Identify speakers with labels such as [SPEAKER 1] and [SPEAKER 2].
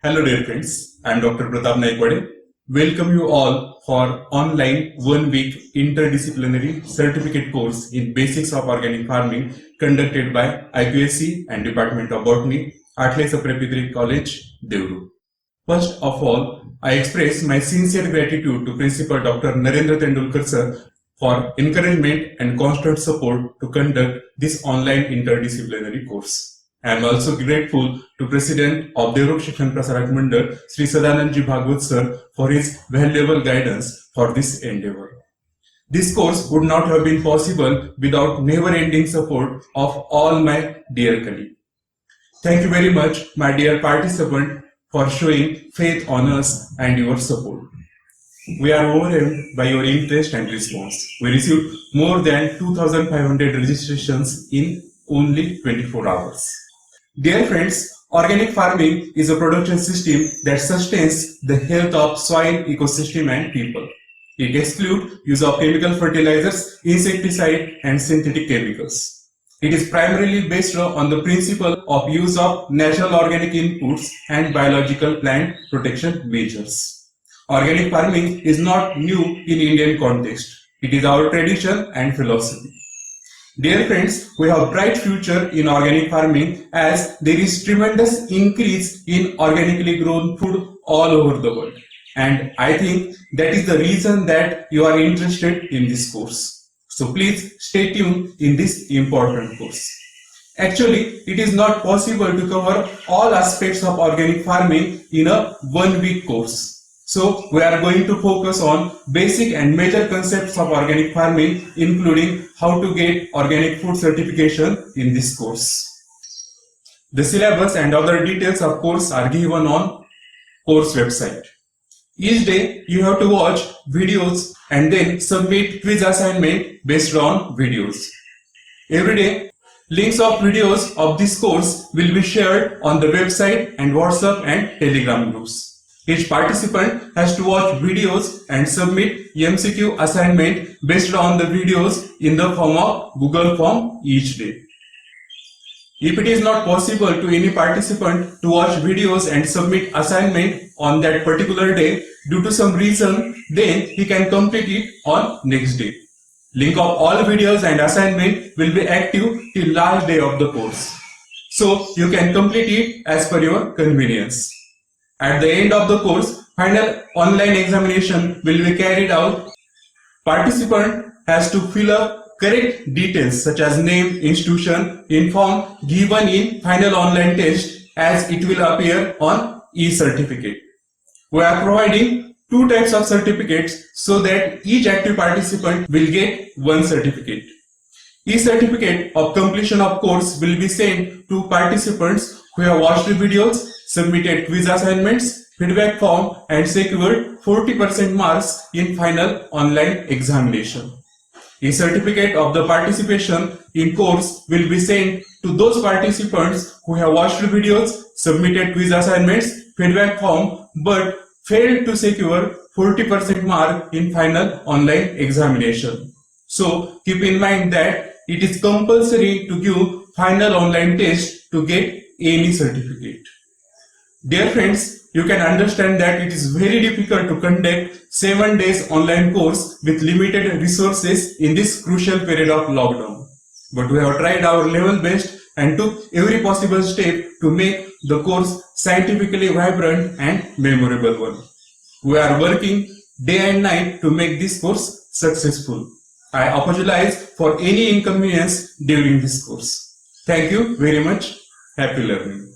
[SPEAKER 1] Hello dear friends, I am Dr. Pratap Naikwade. Welcome you all for online 1-week interdisciplinary certificate course in Basics of Organic Farming conducted by IQSC and Department of Botany, Atle Saprapitri College, Devru. First of all, I express my sincere gratitude to Principal Dr. Narendra Tendulkar sir for encouragement and constant support to conduct this online interdisciplinary course. I am also grateful to President of Devru Shikshan Prasarak Mandal, Sri Sadanandji Bhagwat sir, for his valuable guidance for this endeavor. This course would not have been possible without never-ending support of all my dear colleagues. Thank you very much, my dear participant, for showing faith on us and your support. We are overwhelmed by your interest and response. We received more than 2,500 registrations in only 24 hours. Dear friends, organic farming is a production system that sustains the health of soil, ecosystem and people. It excludes use of chemical fertilizers, insecticide and synthetic chemicals. It is primarily based on the principle of use of natural organic inputs and biological plant protection measures. Organic farming is not new in Indian context. It is our tradition and philosophy. Dear friends, we have a bright future in organic farming as there is tremendous increase in organically grown food all over the world. And I think that is the reason that you are interested in this course. So please stay tuned in this important course. Actually, it is not possible to cover all aspects of organic farming in a 1-week course. So we are going to focus on basic and major concepts of organic farming, including how to get organic food certification in this course. The syllabus and other details of course are given on course website. Each day you have to watch videos and then submit quiz assignment based on videos. Every day, links of videos of this course will be shared on the website and WhatsApp and Telegram groups. Each participant has to watch videos and submit MCQ assignment based on the videos in the form of Google Form each day. If it is not possible to any participant to watch videos and submit assignment on that particular day due to some reason, then he can complete it on next day. Link of all videos and assignment will be active till last day of the course. So you can complete it as per your convenience. At the end of the course, final online examination will be carried out. Participant has to fill up correct details such as name, institution, in form given in final online test as it will appear on e-certificate. We are providing 2 types of certificates so that each active participant will get 1 certificate. E-certificate of completion of course will be sent to participants who have watched the videos, submitted quiz assignments, feedback form and secured 40% marks in final online examination. A certificate of the participation in course will be sent to those participants who have watched the videos, submitted quiz assignments, feedback form but failed to secure 40% mark in final online examination. So keep in mind that it is compulsory to give final online test to get any certificate. Dear friends, you can understand that it is very difficult to conduct 7 days online course with limited resources in this crucial period of lockdown. But we have tried our level best and took every possible step to make the course scientifically vibrant and memorable one. We are working day and night to make this course successful. I apologize for any inconvenience during this course. Thank you very much. Happy learning.